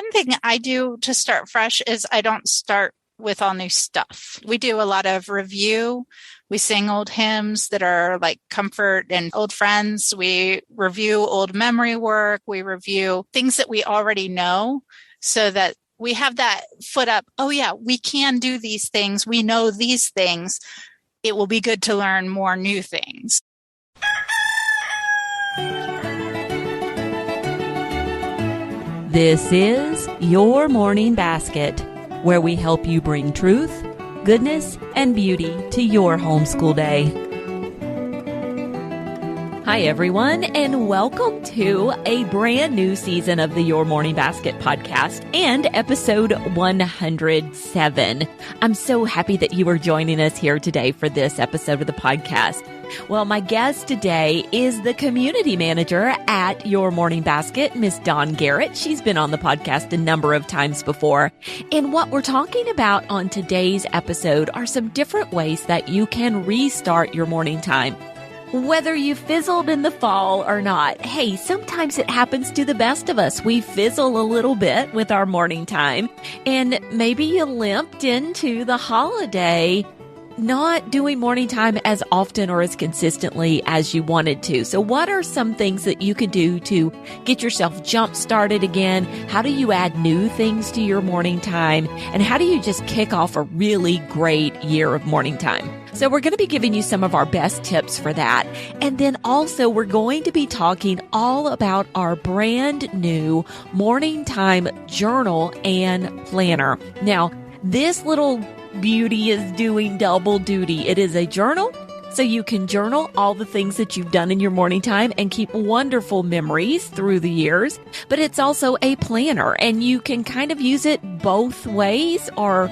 One thing I do to start fresh is I don't start with all new stuff. We do a lot of review. We sing old hymns that are like comfort and old friends. We review old memory work. We review things that we already know so that we have that foot up. Oh yeah, we can do these things. We know these things. It will be good to learn more new things. This is Your Morning Basket, where we help you bring truth, goodness, and beauty to your homeschool day. Hi, everyone, and welcome to a brand new season of the Your Morning Basket podcast and episode 107. I'm so happy that you are joining us here today for this episode of the podcast. Well, my guest today is the community manager at Your Morning Basket, Miss Dawn Garrett. She's been on the podcast a number of times before. And what we're talking about on today's episode are some different ways that you can restart your morning time. Whether you fizzled in the fall or not, hey, sometimes it happens to the best of us. We fizzle a little bit with our morning time, and maybe you limped into the holiday not doing morning time as often or as consistently as you wanted to. So what are some things that you can do to get yourself jump started again? How do you add new things to your morning time? And how do you just kick off a really great year of morning time? So we're going to be giving you some of our best tips for that. And then also we're going to be talking all about our brand new morning time journal and planner. Now, this little beauty is doing double duty. It is a journal, so you can journal all the things that you've done in your morning time and keep wonderful memories through the years. But it's also a planner, and you can kind of use it both ways or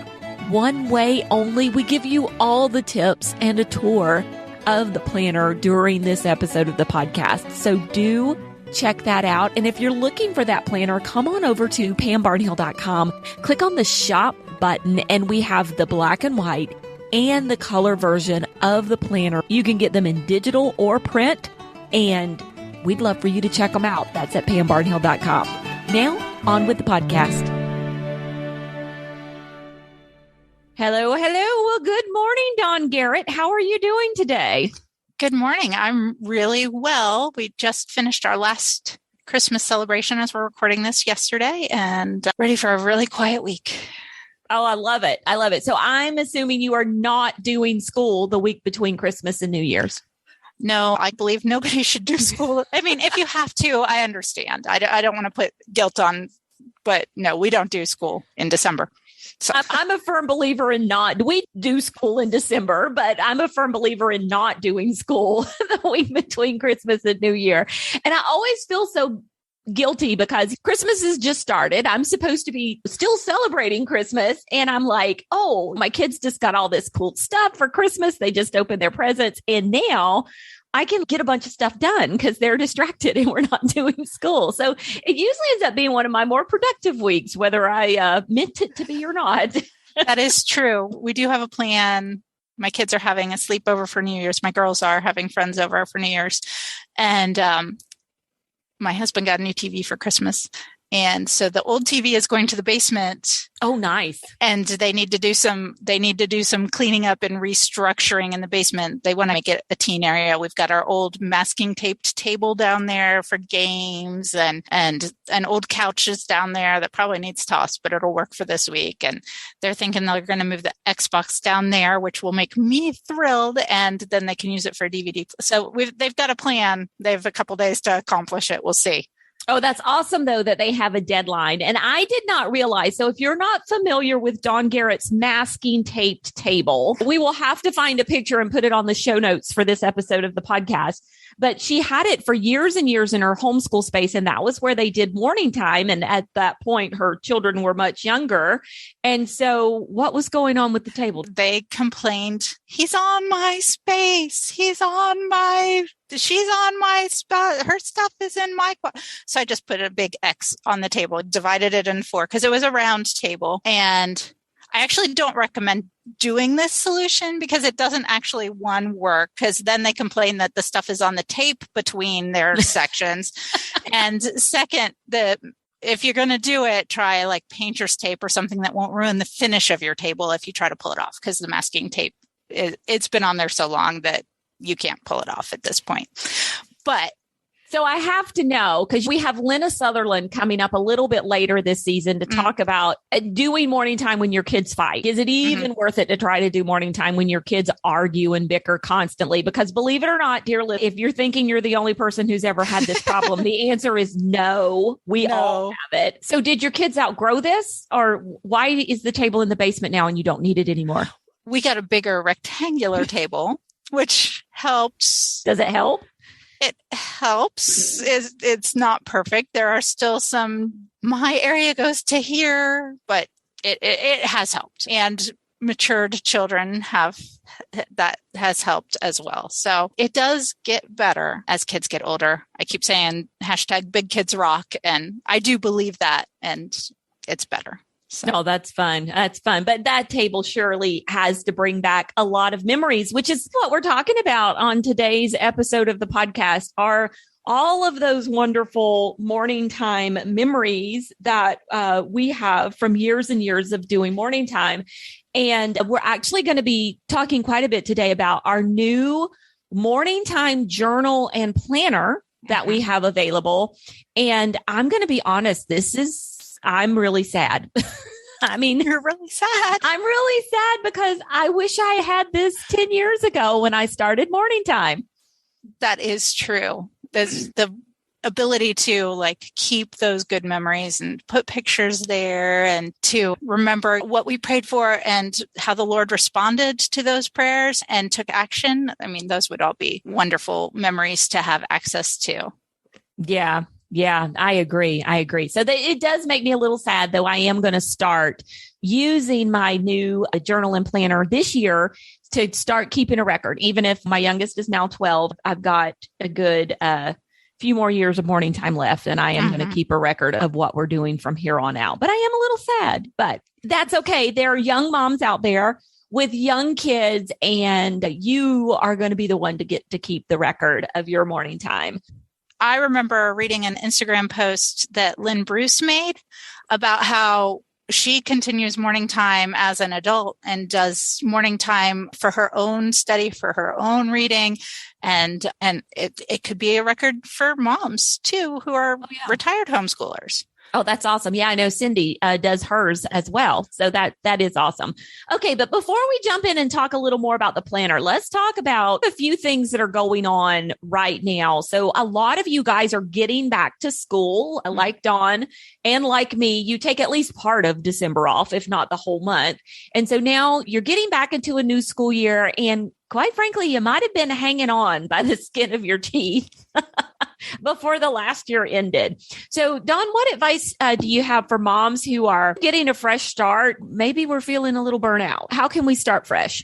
one way only. We give you all the tips and a tour of the planner during this episode of the podcast. So do check that out. And if you're looking for that planner, come on over to pambarnhill.com, click on the shop button, and we have the black and white and the color version of the planner. You can get them in digital or print, and we'd love for you to check them out. That's at pambarnhill.com. Now, on with the podcast. Hello. Well, good morning, Dawn Garrett. How are you doing today? Good morning. I'm really well. We just finished our last Christmas celebration as we're recording this yesterday, and ready for a really quiet week. Oh, I love it. So I'm assuming you are not doing school the week between Christmas and New Year's. No, I believe nobody should do school. I mean, if you have to, I understand. I don't want to put guilt on, but no, we don't do school in December. So. I'm a firm believer in not. We do school in December, but I'm a firm believer in not doing school the week between Christmas and New Year. And I always feel so guilty because Christmas has just started. I'm supposed to be still celebrating Christmas. And I'm like, oh, my kids just got all this cool stuff for Christmas. They just opened their presents. And now I can get a bunch of stuff done because they're distracted and we're not doing school. So it usually ends up being one of my more productive weeks, whether I meant it to be or not. That is true. We do have a plan. My kids are having a sleepover for New Year's. My girls are having friends over for New Year's. And my husband got a new TV for Christmas. And so the old TV is going to the basement. Oh, nice. And they need to do some cleaning up and restructuring in the basement. They want to make it a teen area. We've got our old masking taped table down there for games and old couches down there that probably needs tossed, but it'll work for this week. And they're thinking they're going to move the Xbox down there, which will make me thrilled. And then they can use it for a DVD. So they've got a plan. They have a couple days to accomplish it. We'll see. Oh, that's awesome, though, that they have a deadline. And I did not realize. So if you're not familiar with Dawn Garrett's masking taped table, we will have to find a picture and put it on the show notes for this episode of the podcast. But she had it for years and years in her homeschool space. And that was where they did morning time. And at that point, her children were much younger. And so what was going on with the table? They complained, he's on my space. She's on my spot. Her stuff is in my spot. So I just put a big X on the table, divided it in 4 because it was a round table. And I actually don't recommend doing this solution because it doesn't actually, one, work, because then they complain that the stuff is on the tape between their sections. And second, if you're going to do it, try like painter's tape or something that won't ruin the finish of your table if you try to pull it off, because the masking tape, it's been on there so long that you can't pull it off at this point. But so I have to know, because we have Lena Sutherland coming up a little bit later this season to talk about doing morning time when your kids fight. Is it even worth it to try to do morning time when your kids argue and bicker constantly? Because believe it or not, dear Liz, if you're thinking you're the only person who's ever had this problem, the answer is no. We all have it. So did your kids outgrow this? Or why is the table in the basement now and you don't need it anymore? We got a bigger rectangular table, which helps. Does it help? It helps. It's not perfect. There are still my area goes to here, but it has helped. And matured children that has helped as well. So it does get better as kids get older. I keep saying #BigKidsRock, and I do believe that, and it's better. So. No, that's fun. That's fun. But that table surely has to bring back a lot of memories, which is what we're talking about on today's episode of the podcast, are all of those wonderful morning time memories that we have from years and years of doing morning time. And we're actually going to be talking quite a bit today about our new morning time journal and planner that we have available. And I'm going to be honest, I'm really sad. I mean, you're really sad. I'm really sad because I wish I had this 10 years ago when I started morning time. That is true. There's the ability to like keep those good memories and put pictures there and to remember what we prayed for and how the Lord responded to those prayers and took action. I mean, those would all be wonderful memories to have access to. Yeah. Yeah, I agree. So it does make me a little sad, though. I am going to start using my new journal and planner this year to start keeping a record. Even if my youngest is now 12, I've got a good few more years of morning time left, and I am going to keep a record of what we're doing from here on out. But I am a little sad, but that's okay. There are young moms out there with young kids, and you are going to be the one to get to keep the record of your morning time. I remember reading an Instagram post that Lynn Bruce made about how she continues morning time as an adult and does morning time for her own study, for her own reading. And it could be a record for moms too, who are retired homeschoolers. Oh, that's awesome. Yeah, I know Cindy does hers as well. So that is awesome. Okay, but before we jump in and talk a little more about the planner, let's talk about a few things that are going on right now. So a lot of you guys are getting back to school, like Dawn and like me. You take at least part of December off, if not the whole month. And so now you're getting back into a new school year. And quite frankly, you might have been hanging on by the skin of your teeth before the last year ended. So, Dawn, what advice do you have for moms who are getting a fresh start? Maybe we're feeling a little burnout. How can we start fresh?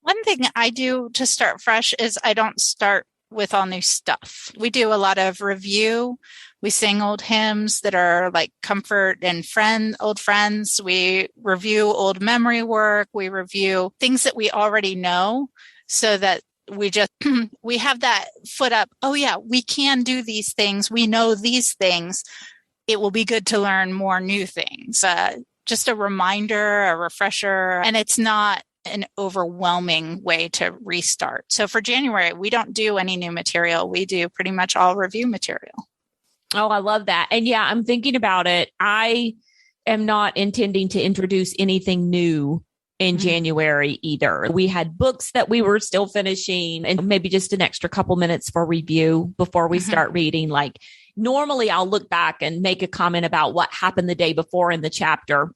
One thing I do to start fresh is I don't start with all new stuff. We do a lot of review. We sing old hymns that are like comfort and old friends. We review old memory work. We review things that we already know so that we have that foot up. Oh yeah, we can do these things. We know these things. It will be good to learn more new things. Just a reminder, a refresher, and it's not an overwhelming way to restart. So for January, we don't do any new material. We do pretty much all review material. Oh, I love that. And yeah, I'm thinking about it. I am not intending to introduce anything new in January either. We had books that we were still finishing and maybe just an extra couple minutes for review before we start reading. Like normally I'll look back and make a comment about what happened the day before in the chapter.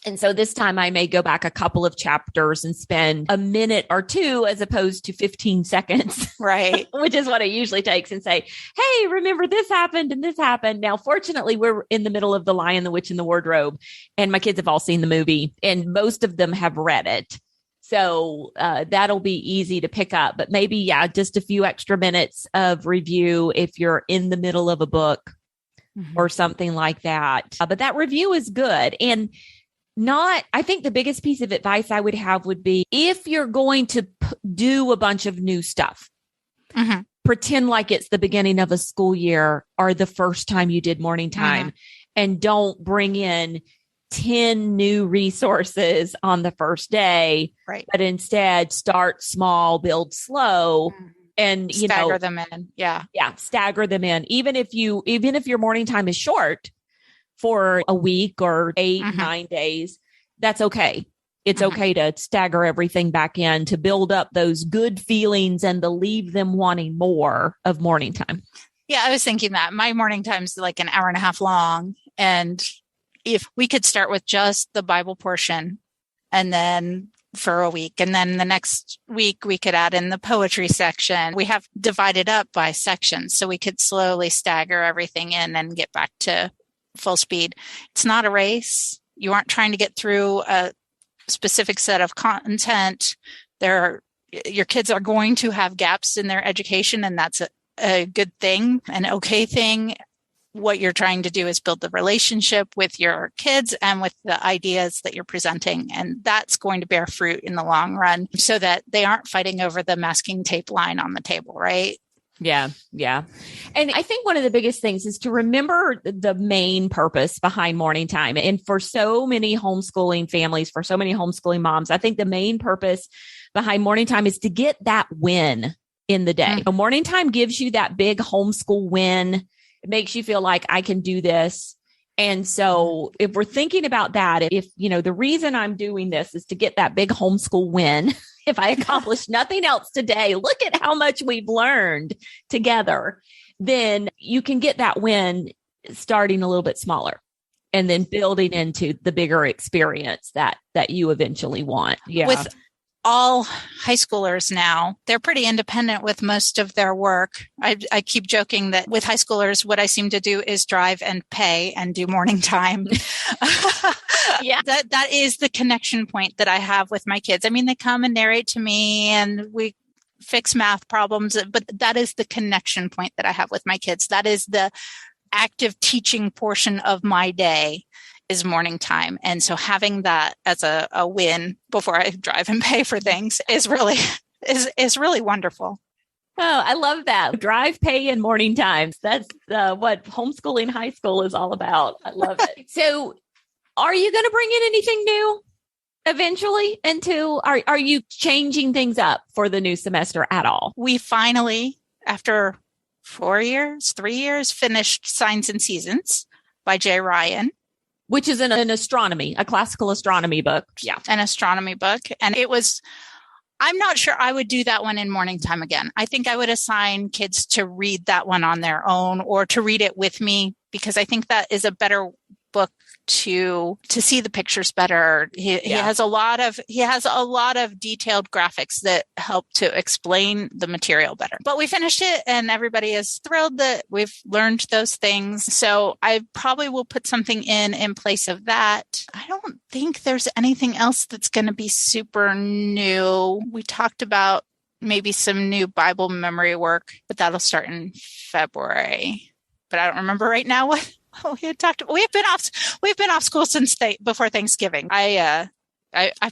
And so this time I may go back a couple of chapters and spend a minute or two as opposed to 15 seconds. Right. Which is what it usually takes, and say, hey, remember this happened and this happened. Now, fortunately, we're in the middle of The Lion, the Witch, and the Wardrobe, and my kids have all seen the movie and most of them have read it. So that'll be easy to pick up. But maybe, just a few extra minutes of review if you're in the middle of a book or something like that. But that review is good. And I think the biggest piece of advice I would have would be if you're going to do a bunch of new stuff, pretend like it's the beginning of a school year or the first time you did morning time, and don't bring in 10 new resources on the first day, but instead start small, build slow, and stagger them in. Yeah. Stagger them in. Even if your morning time is short for a week or 8-9 days, that's okay. It's okay to stagger everything back in to build up those good feelings and to leave them wanting more of morning time. Yeah, I was thinking that my morning time's like an hour and a half long. And if we could start with just the Bible portion and then for a week, and then the next week we could add in the poetry section. We have divided up by sections, so we could slowly stagger everything in and get back to full speed. It's not a race. You aren't trying to get through a specific set of content. Your kids are going to have gaps in their education, and that's a good thing, an okay thing. What you're trying to do is build the relationship with your kids and with the ideas that you're presenting. And that's going to bear fruit in the long run so that they aren't fighting over the masking tape line on the table, right? Yeah. Yeah. And I think one of the biggest things is to remember the main purpose behind morning time. And for so many homeschooling families, for so many homeschooling moms, I think the main purpose behind morning time is to get that win in the day. So morning time gives you that big homeschool win. It makes you feel like I can do this. And so if we're thinking about that, if, the reason I'm doing this is to get that big homeschool win, if I accomplish nothing else today, look at how much we've learned together, then you can get that win starting a little bit smaller and then building into the bigger experience that you eventually want. Yeah. With all high schoolers now, they're pretty independent with most of their work. I keep joking that with high schoolers, what I seem to do is drive and pay and do morning time. Yeah, that is the connection point that I have with my kids. I mean, they come and narrate to me and we fix math problems, but that is the connection point that I have with my kids. That is the active teaching portion of my day. Is morning time. And so having that as a win before I drive and pay for things is really wonderful. Oh, I love that. Drive, pay, and morning times. That's what homeschooling high school is all about. I love it. So are you going to bring in anything new eventually are you changing things up for the new semester at all? We finally, after 3 years, finished Signs and Seasons by Jay Ryan. Which is a classical astronomy book. Yeah, an astronomy book. And I'm not sure I would do that one in morning time again. I think I would assign kids to read that one on their own or to read it with me, because I think that is a better book to see the pictures better. He has a lot of detailed graphics that help to explain the material better. But we finished it and everybody is thrilled that we've learned those things. So I probably will put something in place of that. I don't think there's anything else that's going to be super new. We talked about maybe some new Bible memory work, but that'll start in February. But I don't remember right now what we had talked about. We've been off school since before Thanksgiving. I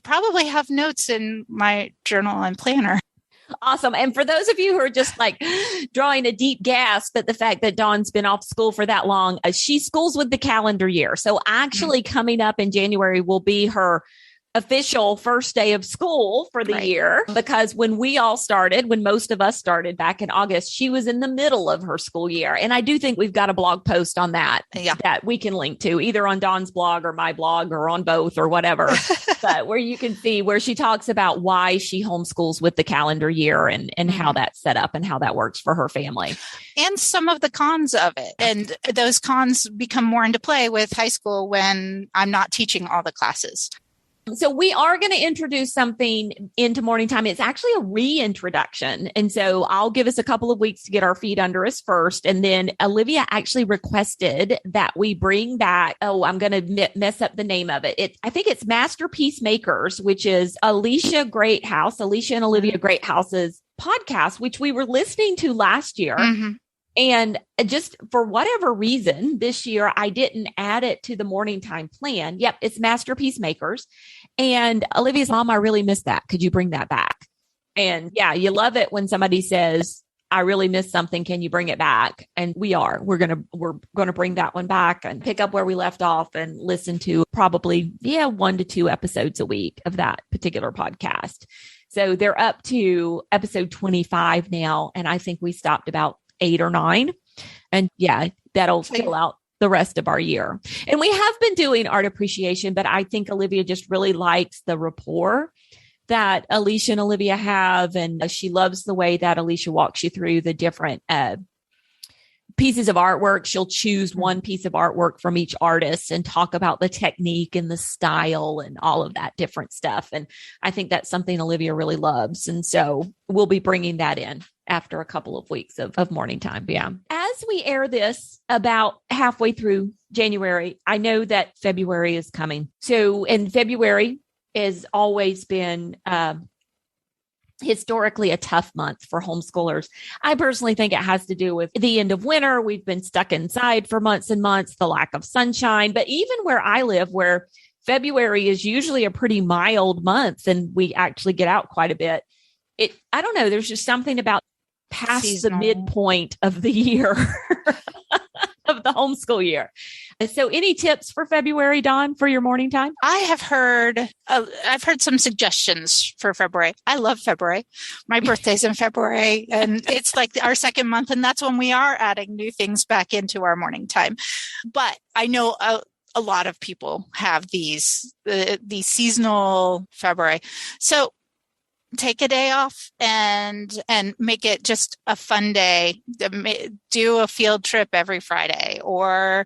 probably have notes in my journal and planner. Awesome. And for those of you who are just like drawing a deep gasp at the fact that Dawn's been off school for that long, she schools with the calendar year. So actually coming up in January will be her official first day of school for the year, because when most of us started back in August, she was in the middle of her school year. And I do think we've got a blog post on that we can link to either on Dawn's blog or my blog or on both or whatever, but where you can see where she talks about why she homeschools with the calendar year and how that's set up and how that works for her family. And some of the cons of it. And those cons become more into play with high school when I'm not teaching all the classes. So we are going to introduce something into morning time. It's actually a reintroduction. And so I'll give us a couple of weeks to get our feet under us first. And then Olivia actually requested that we bring back, I'm going to mess up the name of it. I think it's Masterpiece Makers, which is Alicia and Olivia Greathouse's podcast, which we were listening to last year. Mm-hmm. And just for whatever reason, this year, I didn't add it to the morning time plan. Yep, it's Masterpiece Makers. And Olivia's mom, I really missed that. Could you bring that back? And yeah, you love it when somebody says, I really missed something. Can you bring it back? And we're going to bring that one back and pick up where we left off and listen to probably, 1 to 2 episodes a week of that particular podcast. So they're up to episode 25 now. And I think we stopped about 8 or 9. And that'll fill out the rest of our year. And we have been doing art appreciation, but I think Olivia just really likes the rapport that Alicia and Olivia have. And she loves the way that Alicia walks you through the different pieces of artwork. She'll choose one piece of artwork from each artist and talk about the technique and the style and all of that different stuff. And I think that's something Olivia really loves. And so we'll be bringing that in after a couple of weeks of morning time. Yeah. As we air this about halfway through January, I know that February is coming. So in February has always been historically a tough month for homeschoolers. I personally think it has to do with the end of winter. We've been stuck inside for months and months, the lack of sunshine. But even where I live, where February is usually a pretty mild month and we actually get out quite a bit, I don't know, there's just something about past seasonal, the midpoint of the year, of the homeschool year. So any tips for February, Dawn, for your morning time? I've heard some suggestions for February. I love February. My birthday's in February and it's like our second month. And that's when we are adding new things back into our morning time. But I know a lot of people have these seasonal February. So take a day off and make it just a fun day. Do a field trip every Friday, or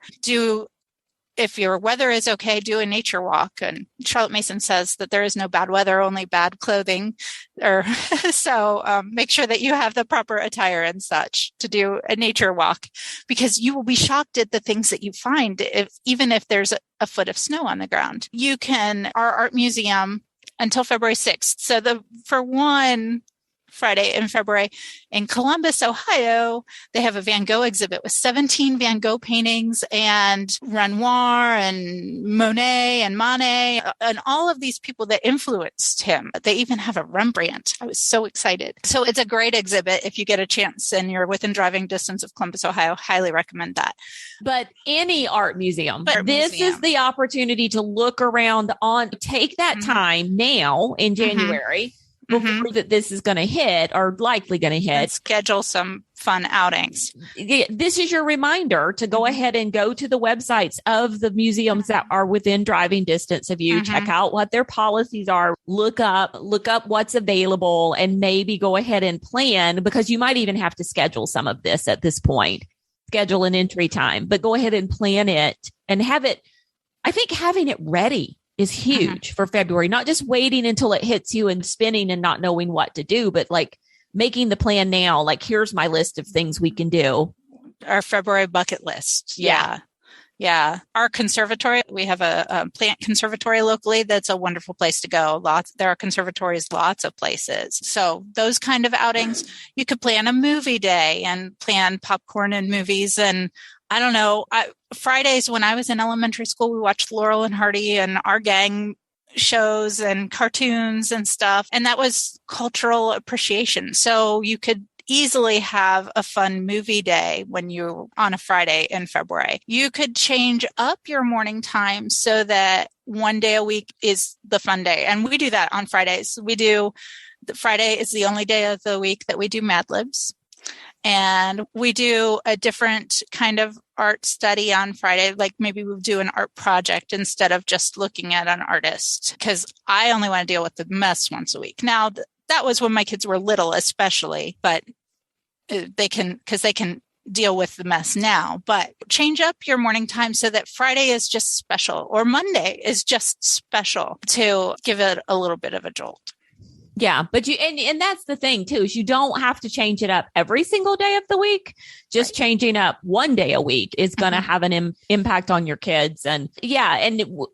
if your weather is okay, do a nature walk. And Charlotte Mason says that there is no bad weather, only bad clothing. So make sure that you have the proper attire and such to do a nature walk, because you will be shocked at the things that you find, even if there's a foot of snow on the ground. Our art museum until February 6th. So for one Friday in February in Columbus, Ohio, they have a Van Gogh exhibit with 17 Van Gogh paintings and Renoir and Monet and Manet and all of these people that influenced him. They even have a Rembrandt. I was so excited. So it's a great exhibit. If you get a chance and you're within driving distance of Columbus, Ohio, highly recommend that. But any art museum, this is the opportunity to look around take that time now in January. Before that this is going to hit, or likely going to hit. And schedule some fun outings. This is your reminder to go ahead and go to the websites of the museums that are within driving distance of you. Check out what their policies are. Look up what's available, and maybe go ahead and plan, because you might even have to schedule some of this at this point. Schedule an entry time, but go ahead and plan it and have it. I think having it ready is huge for February, not just waiting until it hits you and spinning and not knowing what to do, but like making the plan now. Like, here's my list of things we can do. Our February bucket list. Yeah. Our conservatory, we have a plant conservatory locally. That's a wonderful place to go. There are conservatories, lots of places. So those kind of outings, you could plan a movie day and plan popcorn and movies. And I don't know, Fridays when I was in elementary school, we watched Laurel and Hardy and Our Gang shows and cartoons and stuff. And that was cultural appreciation. So you could easily have a fun movie day when you're on a Friday in February. You could change up your morning time so that one day a week is the fun day. And we do that on Fridays. Friday is the only day of the week that we do Mad Libs. And we do a different kind of art study on Friday. Like maybe we'll do an art project instead of just looking at an artist, because I only want to deal with the mess once a week. Now, that was when my kids were little, especially, but they can deal with the mess now. But change up your morning time so that Friday is just special, or Monday is just special, to give it a little bit of a jolt. Yeah. But and that's the thing too, is you don't have to change it up every single day of the week. Just changing up one day a week is going to have an impact on your kids. And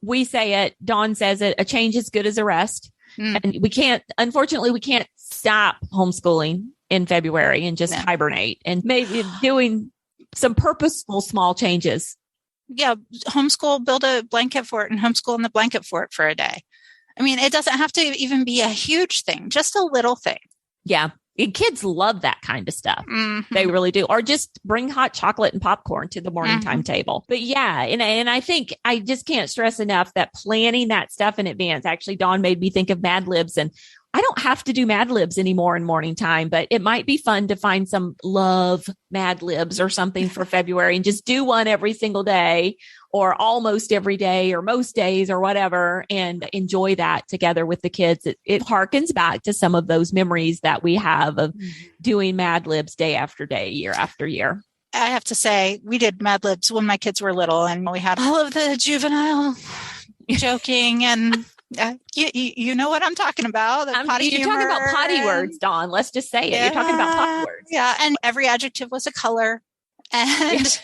we say it, Dawn says it, a change is good as a rest. And unfortunately, we can't stop homeschooling in February and just hibernate, and maybe doing some purposeful small changes. Yeah. Homeschool, build a blanket fort and homeschool in the blanket fort for a day. I mean, it doesn't have to even be a huge thing, just a little thing. Yeah. And kids love that kind of stuff. Mm-hmm. They really do. Or just bring hot chocolate and popcorn to the morning time table. But yeah, and I think I just can't stress enough that planning that stuff in advance. Actually, Dawn made me think of Mad Libs, and I don't have to do Mad Libs anymore in morning time, but it might be fun to find some love Mad Libs or something for February and just do one every single day or almost every day or most days or whatever, and enjoy that together with the kids. It harkens back to some of those memories that we have of doing Mad Libs day after day, year after year. I have to say, we did Mad Libs when my kids were little, and we had all of the juvenile joking and you know what I'm talking about. You're talking about potty words, Dawn. Let's just say it. Yeah, you're talking about potty words. Yeah. And every adjective was a color. And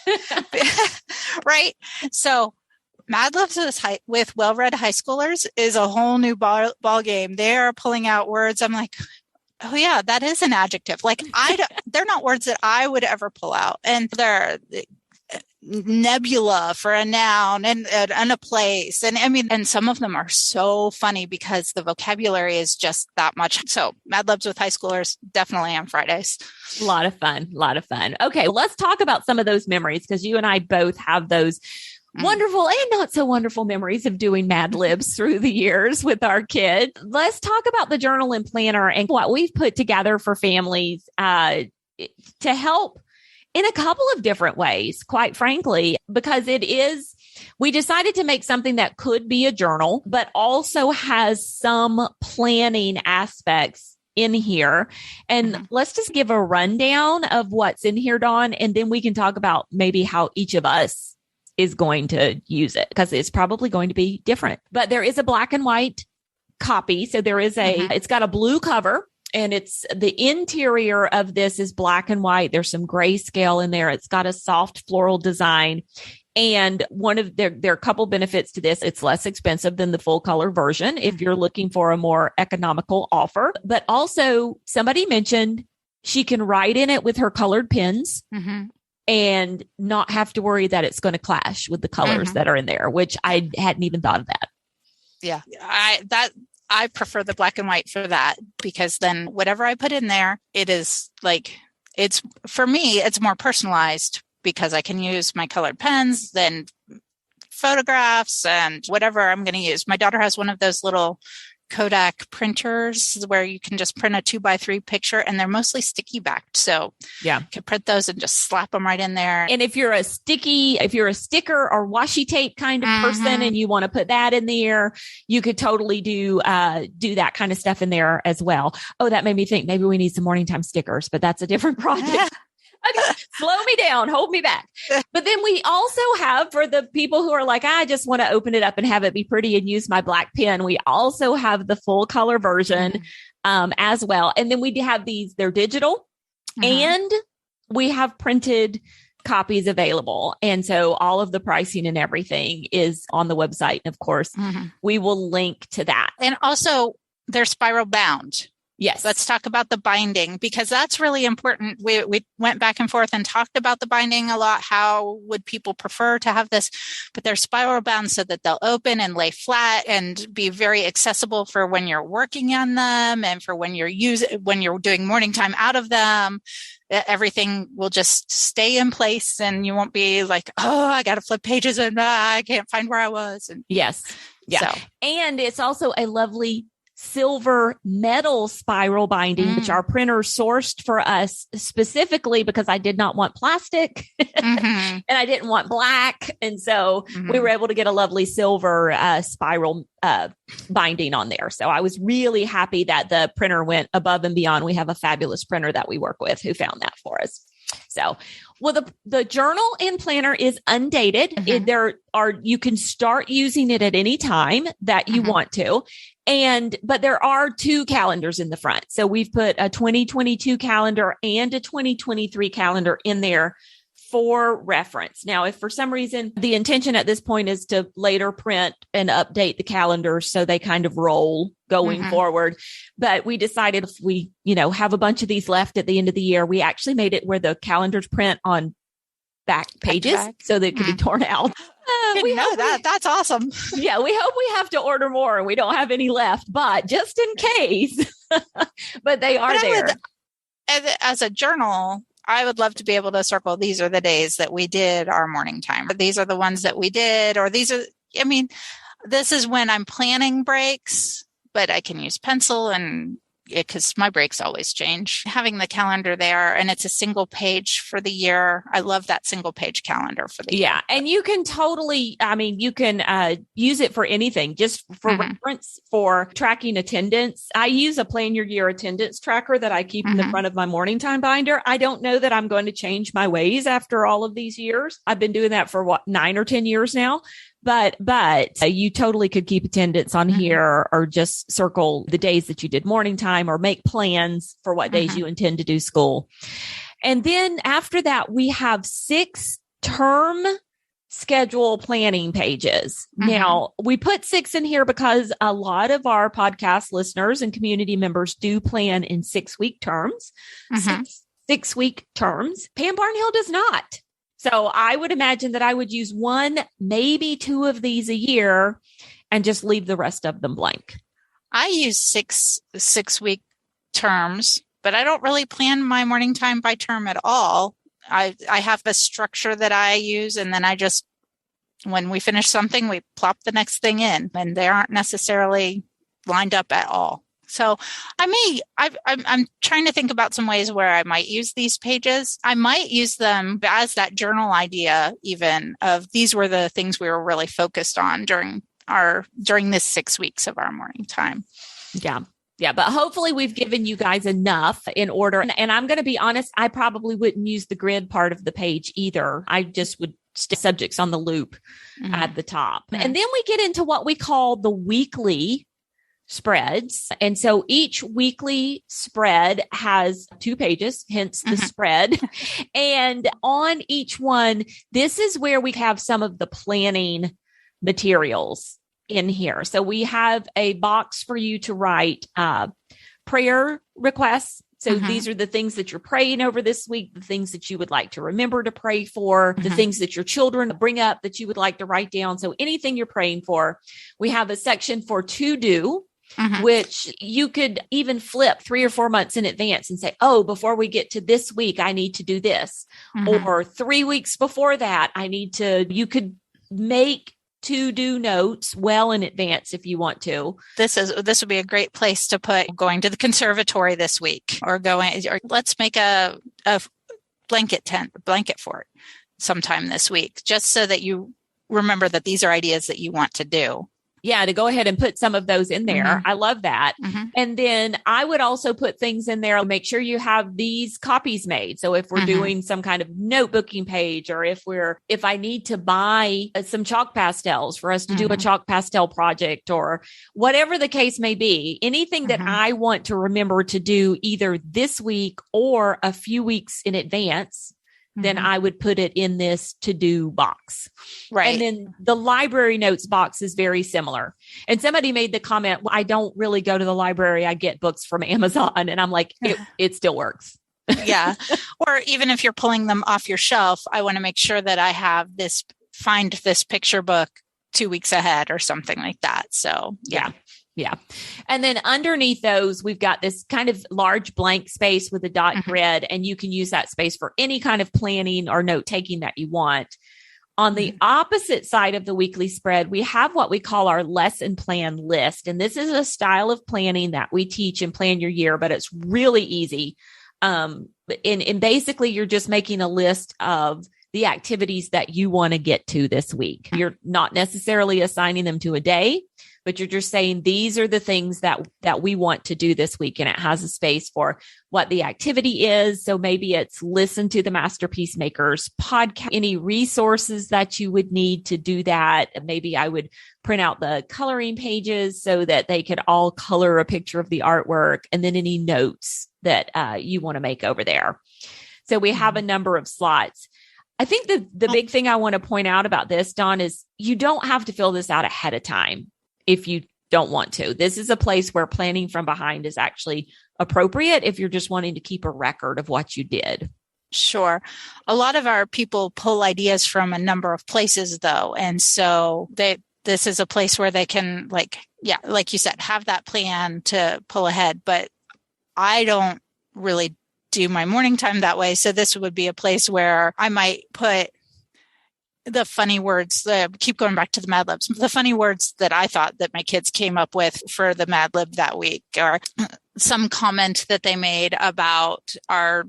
right. So Mad Libs with well-read high schoolers is a whole new ball game. They are pulling out words. I'm like, oh yeah, that is an adjective. Like they're not words that I would ever pull out. And they're nebula for a noun and a place. And I mean, and some of them are so funny because the vocabulary is just that much. So Mad Libs with high schoolers, definitely on Fridays. A lot of fun. Okay. Well, let's talk about some of those memories, because you and I both have those wonderful and not so wonderful memories of doing Mad Libs through the years with our kids. Let's talk about the journal and planner and what we've put together for families to help in a couple of different ways, quite frankly, because we decided to make something that could be a journal, but also has some planning aspects in here. And let's just give a rundown of what's in here, Dawn, and then we can talk about maybe how each of us is going to use it, because it's probably going to be different. But there is a black and white copy. So there is it's got a blue cover. And it's the interior of this is black and white. There's some grayscale in there. It's got a soft floral design. And one of there are a couple benefits to this. It's less expensive than the full color version if you're looking for a more economical offer. But also somebody mentioned she can write in it with her colored pens and not have to worry that it's going to clash with the colors that are in there, which I hadn't even thought of that. Yeah. I prefer the black and white for that, because then whatever I put in there, it is like, for me, it's more personalized because I can use my colored pens, then photographs and whatever I'm going to use. My daughter has one of those little Kodak printers where you can just print a 2x3 picture, and they're mostly sticky backed. So yeah, you can print those and just slap them right in there. And if you're a sticker or washi tape kind of person and you want to put that in there, you could totally do that kind of stuff in there as well. Oh, that made me think maybe we need some morning time stickers, but that's a different project. Okay, slow me down, hold me back. But then we also have, for the people who are like, I just want to open it up and have it be pretty and use my black pen, we also have the full color version as well. And then we have these, they're digital and we have printed copies available. And so all of the pricing and everything is on the website. And of course, we will link to that. And also they're spiral bound. Yes. Let's talk about the binding, because that's really important. We went back and forth and talked about the binding a lot. How would people prefer to have this? But they're spiral bound so that they'll open and lay flat and be very accessible for when you're working on them and for when you're doing morning time out of them. Everything will just stay in place and you won't be like, oh, I got to flip pages and I can't find where I was. And yes. Yeah. So. And it's also a lovely silver metal spiral binding, which our printer sourced for us specifically because I did not want plastic and I didn't want black. And so we were able to get a lovely silver spiral binding on there. So I was really happy that the printer went above and beyond. We have a fabulous printer that we work with who found that for us. So, well, the journal and planner is undated. You can start using it at any time that you want to. But there are two calendars in the front. So we've put a 2022 calendar and a 2023 calendar in there for reference. Now, if for some reason the intention at this point is to later print and update the calendars so they kind of roll going forward. But we decided if we, have a bunch of these left at the end of the year, we actually made it where the calendars print on back pages so they could be torn out. That's awesome. Yeah, we hope we have to order more and we don't have any left, but just in case. But they are there. as a journal, I would love to be able to circle, these are the days that we did our morning time. These are the ones that we did, or these are, I mean, this is when I'm planning breaks, but I can use pencil and because my breaks always change. Having the calendar there, and it's a single page for the year. I love that single page calendar for the year. Yeah. And you can totally, you can use it for anything, just for reference, for tracking attendance. I use a plan your year attendance tracker that I keep in the front of my morning time binder. I don't know that I'm going to change my ways after all of these years. I've been doing that for 9 or 10 years now. But you totally could keep attendance on here, or just circle the days that you did morning time, or make plans for what days you intend to do school. And then after that, we have 6 term schedule planning pages. Now, we put 6 in here because a lot of our podcast listeners and community members do plan in 6-week terms, 6-week terms. Pam Barnhill does not. So I would imagine that I would use 1, maybe 2 of these a year and just leave the rest of them blank. I use 6-week terms, but I don't really plan my morning time by term at all. I have a structure that I use, and then I just, when we finish something, we plop the next thing in, and they aren't necessarily lined up at all. So I'm trying to think about some ways where I might use these pages. I might use them as that journal idea, even of these were the things we were really focused on during this 6 weeks of our morning time. Yeah. Yeah. But hopefully we've given you guys enough in order. And I'm going to be honest, I probably wouldn't use the grid part of the page either. I just would stick subjects on the loop at the top. And then we get into what we call the weekly spreads. And so each weekly spread has 2 pages, hence the spread. And on each one, this is where we have some of the planning materials in here. So we have a box for you to write prayer requests. So these are the things that you're praying over this week, the things that you would like to remember to pray for, the things that your children bring up that you would like to write down. So anything you're praying for. We have a section for to do, which you could even flip 3 or 4 months in advance and say, oh, before we get to this week, I need to do this. Or 3 weeks before that, you could make to-do notes well in advance if you want to. This would be a great place to put going to the conservatory this week, or let's make a blanket fort sometime this week, just so that you remember that these are ideas that you want to do. Yeah, to go ahead and put some of those in there. I love that. And then I would also put things in there. Make sure you have these copies made. So if we're doing some kind of notebooking page, or if I need to buy some chalk pastels for us to do a chalk pastel project, or whatever the case may be, anything that I want to remember to do either this week or a few weeks in advance, then I would put it in this to-do box. Right. And then the library notes box is very similar. And somebody made the comment, well, I don't really go to the library. I get books from Amazon. And I'm like, it still works. Yeah. Or even if you're pulling them off your shelf, I want to make sure that I have find this picture book 2 weeks ahead or something like that. So yeah. Yeah. And then underneath those, we've got this kind of large blank space with a dot grid, and you can use that space for any kind of planning or note taking that you want. On the opposite side of the weekly spread, we have what we call our lesson plan list. And this is a style of planning that we teach in Plan Your Year, but it's really easy. And basically, you're just making a list of the activities that you want to get to this week. You're not necessarily assigning them to a day, but you're just saying, these are the things that we want to do this week. And it has a space for what the activity is. So maybe it's listen to the Masterpiece Makers podcast, any resources that you would need to do that. Maybe I would print out the coloring pages so that they could all color a picture of the artwork, and then any notes that you want to make over there. So we have a number of slots. I think the big thing I want to point out about this, Dawn, is you don't have to fill this out ahead of time if you don't want to. This is a place where planning from behind is actually appropriate if you're just wanting to keep a record of what you did. Sure. A lot of our people pull ideas from a number of places, though. And so this is a place where they can, like you said, have that plan to pull ahead. But I don't really do my morning time that way. So this would be a place where I might put the funny words, keep going back to the Mad Libs, the funny words that I thought that my kids came up with for the Mad Lib that week, or some comment that they made about our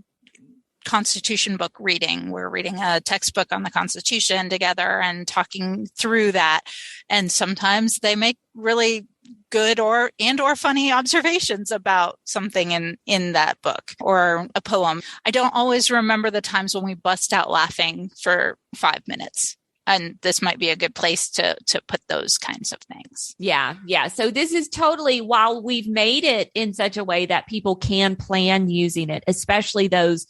Constitution book reading. We're reading a textbook on the Constitution together and talking through that. And sometimes they make really good or funny observations about something in that book or a poem. I don't always remember the times when we bust out laughing for 5 minutes. And this might be a good place to put those kinds of things. Yeah. Yeah. So this is totally, while we've made it in such a way that people can plan using it, especially those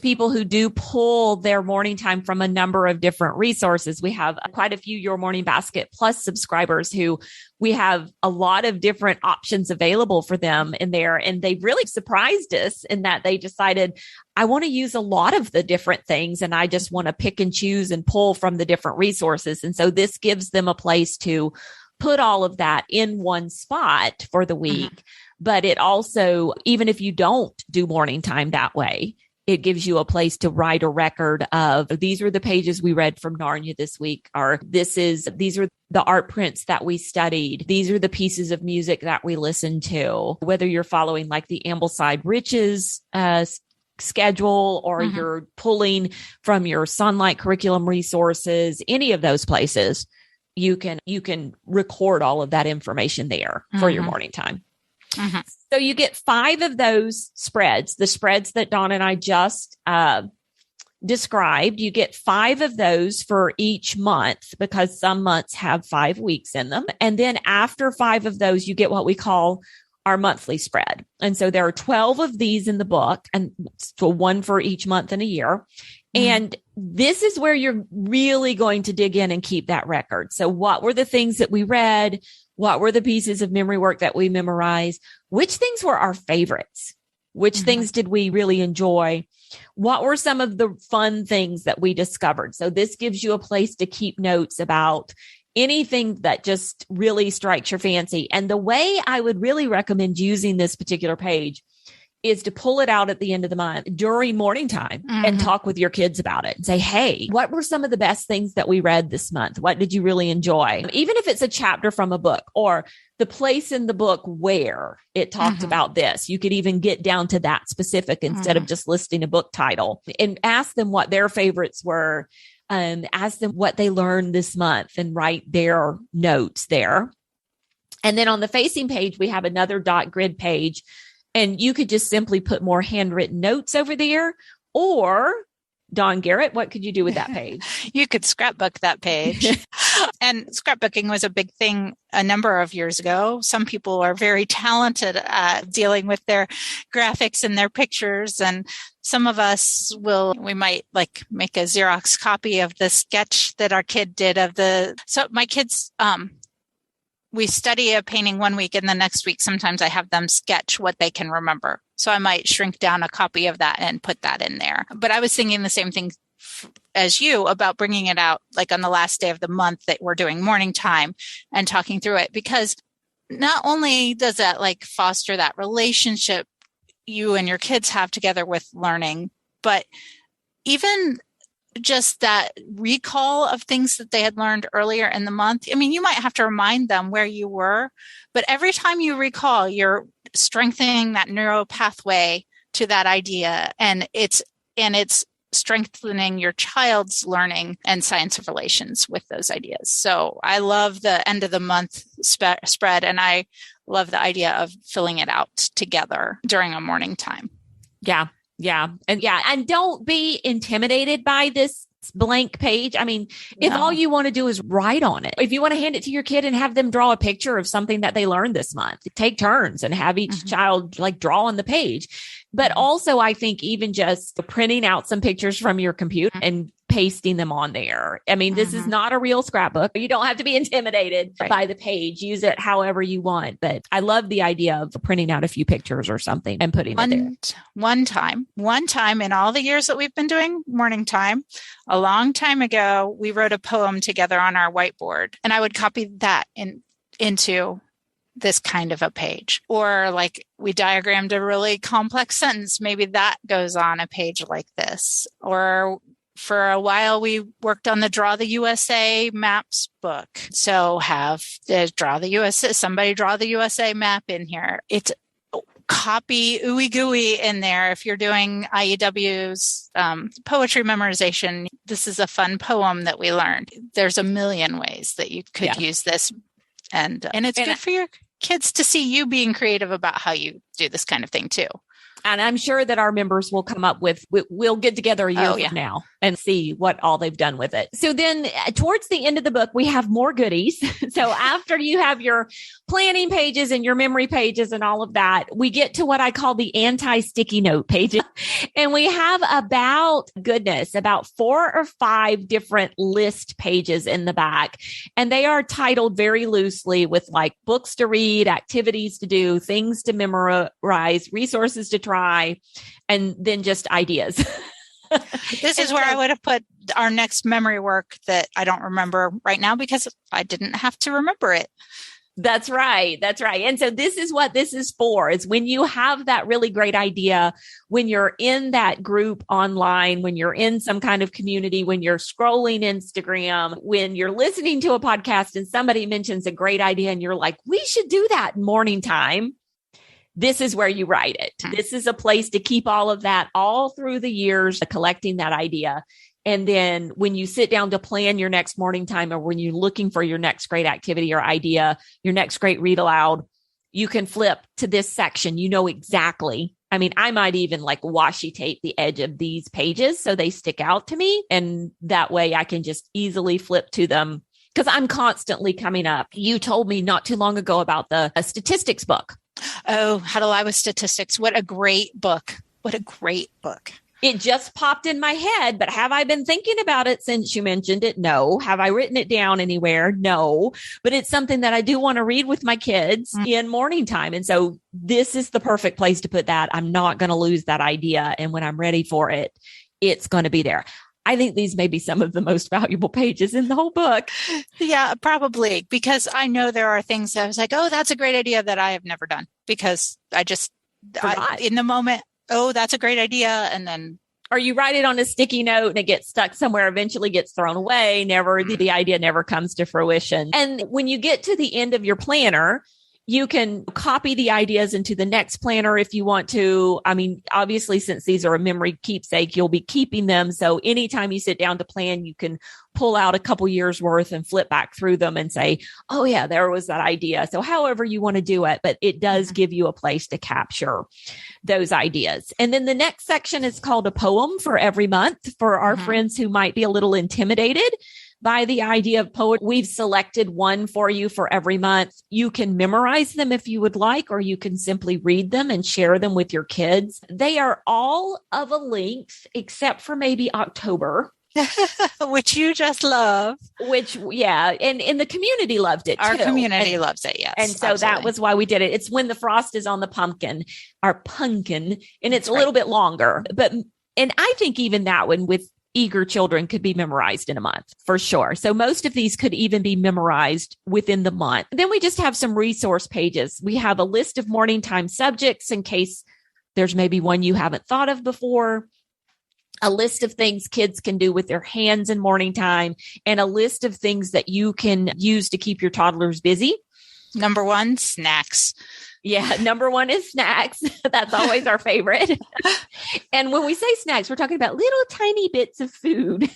people who do pull their morning time from a number of different resources. We have quite a few Your Morning Basket Plus subscribers who we have a lot of different options available for them in there. And they've really surprised us in that they decided, I want to use a lot of the different things and I just want to pick and choose and pull from the different resources. And so this gives them a place to put all of that in one spot for the week. Mm-hmm. But it also, even if you don't do morning time that way, it gives you a place to write a record of, these are the pages we read from Narnia this week, or these are the art prints that we studied. These are the pieces of music that we listened to. Whether you're following like the Ambleside Riches schedule, or mm-hmm. you're pulling from your Sunlight curriculum resources, any of those places, you can record all of that information there mm-hmm. for your morning time. Mm-hmm. So you get 5 of those spreads, the spreads that Dawn and I just described. You get 5 of those for each month because some months have 5 weeks in them. And then after 5 of those, you get what we call our monthly spread. And so there are 12 of these in the book, and so 1 for each month in a year. Mm-hmm. And this is where you're really going to dig in and keep that record. So what were the things that we read? What were the pieces of memory work that we memorized? Which things were our favorites? Which mm-hmm. things did we really enjoy? What were some of the fun things that we discovered? So this gives you a place to keep notes about anything that just really strikes your fancy. And the way I would really recommend using this particular page is to pull it out at the end of the month during morning time mm-hmm. and talk with your kids about it and say, hey, what were some of the best things that we read this month? What did you really enjoy? Even if it's a chapter from a book or the place in the book where it talked mm-hmm. about this, you could even get down to that specific instead mm-hmm. of just listing a book title, and ask them what their favorites were. Ask them what they learned this month and write their notes there. And then on the facing page, we have another dot grid page. And you could just simply put more handwritten notes over there. Or, Dawn, Garrett, what could you do with that page? You could scrapbook that page. And scrapbooking was a big thing a number of years ago. Some people are very talented at dealing with their graphics and their pictures. And some of us we might like make a Xerox copy of the sketch that our kid did so my kids, we study a painting one week and the next week, sometimes I have them sketch what they can remember. So I might shrink down a copy of that and put that in there. But I was thinking the same thing as you about bringing it out like on the last day of the month that we're doing morning time and talking through it, because not only does that like foster that relationship you and your kids have together with learning, but even just that recall of things that they had learned earlier in the month. I mean, you might have to remind them where you were, but every time you recall, you're strengthening that neural pathway to that idea. And it's strengthening your child's learning and science of relations with those ideas. So I love the end of the month spread. And I love the idea of filling it out together during a morning time. Yeah. Yeah. And don't be intimidated by this blank page. I mean, if all you want to do is write on it, if you want to hand it to your kid and have them draw a picture of something that they learned this month, take turns and have each mm-hmm. child like draw on the page. But also I think even just printing out some pictures from your computer and pasting them on there. I mean, this is not a real scrapbook. You don't have to be intimidated by the page. Use it however you want. But I love the idea of printing out a few pictures or something and putting it there. One time in all the years that we've been doing morning time, a long time ago, we wrote a poem together on our whiteboard, and I would copy that into this kind of a page. Or like we diagrammed a really complex sentence. Maybe that goes on a page like this. Or for a while, we worked on the Draw the USA maps book. So somebody draw the USA map in here. It's copy ooey gooey in there. If you're doing IEW's poetry memorization, this is a fun poem that we learned. There's a million ways that you could use this. And it's good for your kids to see you being creative about how you do this kind of thing too. And I'm sure that our members will come up with, we'll get together a year from now and see what all they've done with it. So then towards the end of the book, we have more goodies. So after you have your planning pages and your memory pages and all of that, we get to what I call the anti-sticky note pages. And we have about 4 or 5 different list pages in the back. And they are titled very loosely with like books to read, activities to do, things to memorize, resources to try, and then just ideas. This is where I would have put our next memory work that I don't remember right now because I didn't have to remember it. That's right. That's right. And so this is what this is for, is when you have that really great idea, when you're in that group online, when you're in some kind of community, when you're scrolling Instagram, when you're listening to a podcast and somebody mentions a great idea and you're like, we should do that in morning time. This is where you write it. This is a place to keep all of that all through the years, collecting that idea. And then when you sit down to plan your next morning time, or when you're looking for your next great activity or idea, your next great read aloud, you can flip to this section. You know exactly. I mean, I might even like washi tape the edge of these pages so they stick out to me. And that way I can just easily flip to them because I'm constantly coming up. You told me not too long ago about the statistics book. Oh, How to Lie with Statistics. What a great book. What a great book. It just popped in my head, but have I been thinking about it since you mentioned it? No. Have I written it down anywhere? No. But it's something that I do want to read with my kids in morning time. And so this is the perfect place to put that. I'm not going to lose that idea. And when I'm ready for it, it's going to be there. I think these may be some of the most valuable pages in the whole book. Yeah, probably, because I know there are things that I was like, oh, that's a great idea that I have never done because in the moment, oh, that's a great idea. And then, or you write it on a sticky note and it gets stuck somewhere, eventually gets thrown away. The idea never comes to fruition. And when you get to the end of your planner, you can copy the ideas into the next planner if you want to. I mean, obviously, since these are a memory keepsake, you'll be keeping them. So anytime you sit down to plan, you can pull out a couple years worth and flip back through them and say, oh yeah, there was that idea. So however you want to do it, but it does give you a place to capture those ideas. And then the next section is called a poem for every month for our friends who might be a little intimidated by the idea of poetry. We've selected one for you for every month. You can memorize them if you would like, or you can simply read them and share them with your kids. They are all of a length, except for maybe October. Which you just love. And the community loved it too. Our community loves it, yes. And so that was why we did it. It's when the frost is on the pumpkin, our pumpkin, and it's a little bit longer. And I think even that one with eager children could be memorized in a month for sure. So most of these could even be memorized within the month. Then we just have some resource pages. We have a list of morning time subjects in case there's maybe one you haven't thought of before, a list of things kids can do with their hands in morning time, and a list of things that you can use to keep your toddlers busy. Number 1, snacks. Yeah, number 1 is snacks. That's always our favorite. And when we say snacks, we're talking about little tiny bits of food.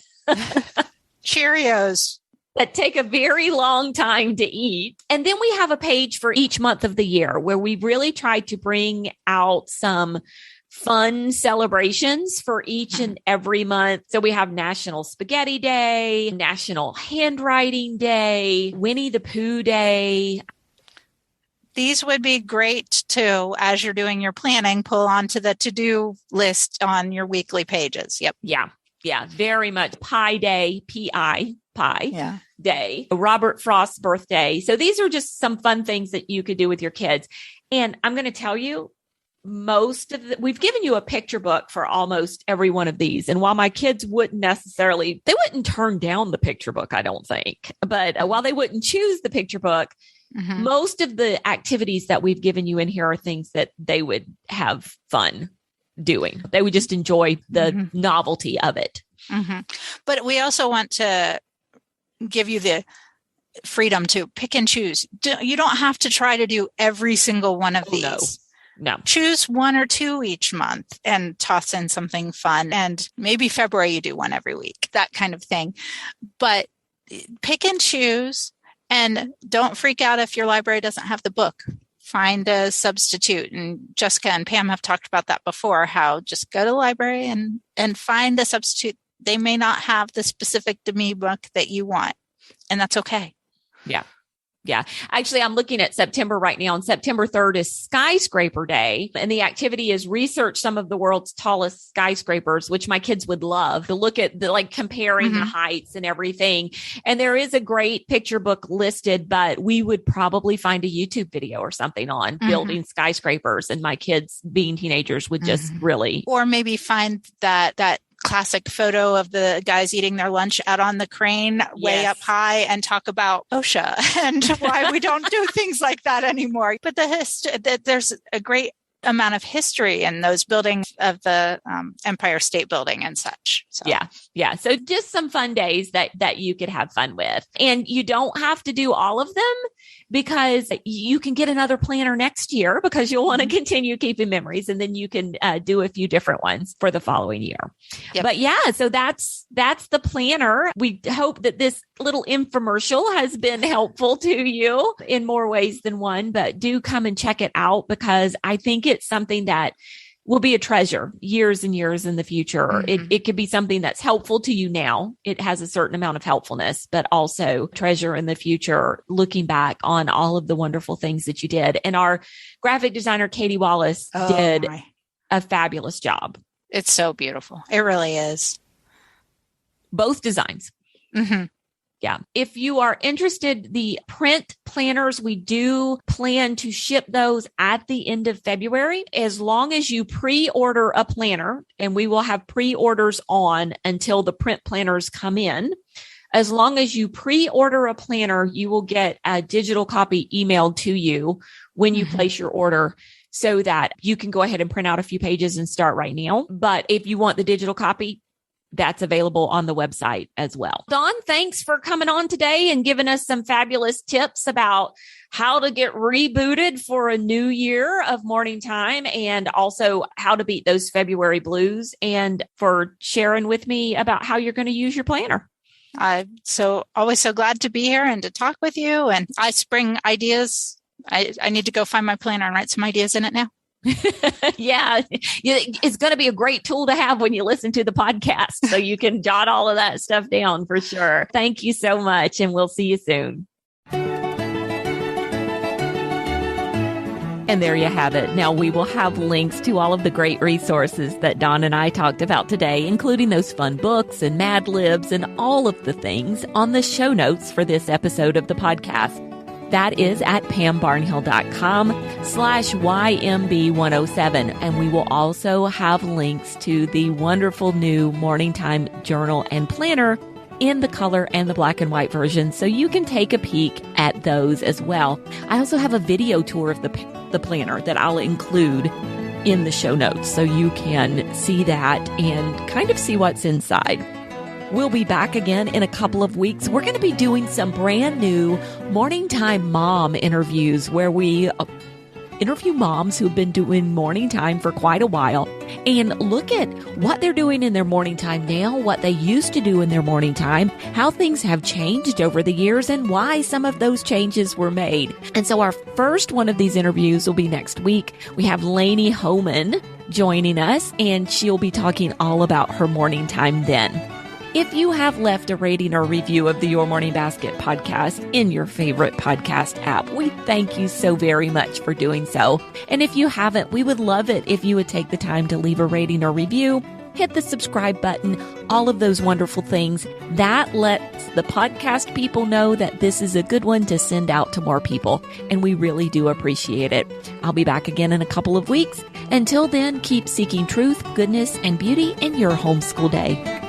Cheerios. That take a very long time to eat. And then we have a page for each month of the year where we really try to bring out some fun celebrations for each and every month. So we have National Spaghetti Day, National Handwriting Day, Winnie the Pooh Day. These would be great too, as you're doing your planning, pull onto the to-do list on your weekly pages. Yep. Yeah. Very much. Pie Day, P-I, pie day, Robert Frost's birthday. So these are just some fun things that you could do with your kids. And I'm going to tell you, we've given you a picture book for almost every one of these. And while my kids they wouldn't turn down the picture book, I don't think. But while they wouldn't choose the picture book, Mm-hmm. Most of the activities that we've given you in here are things that they would have fun doing. They would just enjoy the novelty of it. Mm-hmm. But we also want to give you the freedom to pick and choose. You don't have to try to do every single one of these. No. Choose one or two each month and toss in something fun. And maybe February you do one every week, that kind of thing. But pick and choose, and don't freak out if your library doesn't have the book. Find a substitute. And Jessica and Pam have talked about that before, how just go to the library and find a substitute. They may not have the specific Demi book that you want, and that's okay. Yeah. Yeah. Actually, I'm looking at September right now, and September 3rd is Skyscraper Day. And the activity is research some of the world's tallest skyscrapers, which my kids would love to look at, comparing the heights and everything. And there is a great picture book listed, but we would probably find a YouTube video or something on building skyscrapers. And my kids, being teenagers, would just really. Or maybe find that classic photo of the guys eating their lunch out on the crane way up high and talk about OSHA and why we don't do things like that anymore. But there's a great amount of history in those buildings of the Empire State Building and such. So. Yeah. So just some fun days that you could have fun with. And you don't have to do all of them, because you can get another planner next year, because you'll want to continue keeping memories, and then you can do a few different ones for the following year. Yep. But yeah, so that's the planner. We hope that this little infomercial has been helpful to you in more ways than one, but do come and check it out, because I think it's something that will be a treasure years and years in the future. It could be something that's helpful to you now. It has a certain amount of helpfulness, but also treasure in the future, looking back on all of the wonderful things that you did. And our graphic designer, Katie Wallace, did a fabulous job. It's so beautiful. It really is. Both designs. Mm-hmm. Yeah. If you are interested, the print planners, we do plan to ship those at the end of February, as long as you pre-order a planner, and we will have pre-orders on until the print planners come in. As long as you pre-order a planner, you will get a digital copy emailed to you when you place your order, so that you can go ahead and print out a few pages and start right now. But if you want the digital copy, that's available on the website as well. Dawn, thanks for coming on today and giving us some fabulous tips about how to get rebooted for a new year of morning time, and also how to beat those February blues, and for sharing with me about how you're going to use your planner. I'm always so glad to be here and to talk with you. And I spring ideas. I need to go find my planner and write some ideas in it now. Yeah, it's going to be a great tool to have when you listen to the podcast, so you can jot all of that stuff down for sure. Thank you so much, and we'll see you soon. And there you have it. Now, we will have links to all of the great resources that Dawn and I talked about today, including those fun books and Mad Libs and all of the things on the show notes for this episode of the podcast. That is at pambarnhill.com/YMB107. And we will also have links to the wonderful new Morning Time journal and planner in the color and the black and white version, so you can take a peek at those as well. I also have a video tour of the planner that I'll include in the show notes, so you can see that and kind of see what's inside. We'll be back again in a couple of weeks. We're going to be doing some brand new Morning Time mom interviews, where we interview moms who've been doing morning time for quite a while and look at what they're doing in their morning time now, what they used to do in their morning time, how things have changed over the years, and why some of those changes were made. And so our first one of these interviews will be next week. We have Lainey Homan joining us, and she'll be talking all about her morning time then. If you have left a rating or review of the Your Morning Basket podcast in your favorite podcast app, we thank you so very much for doing so. And if you haven't, we would love it if you would take the time to leave a rating or review, hit the subscribe button, all of those wonderful things. That lets the podcast people know that this is a good one to send out to more people. And we really do appreciate it. I'll be back again in a couple of weeks. Until then, keep seeking truth, goodness, and beauty in your homeschool day.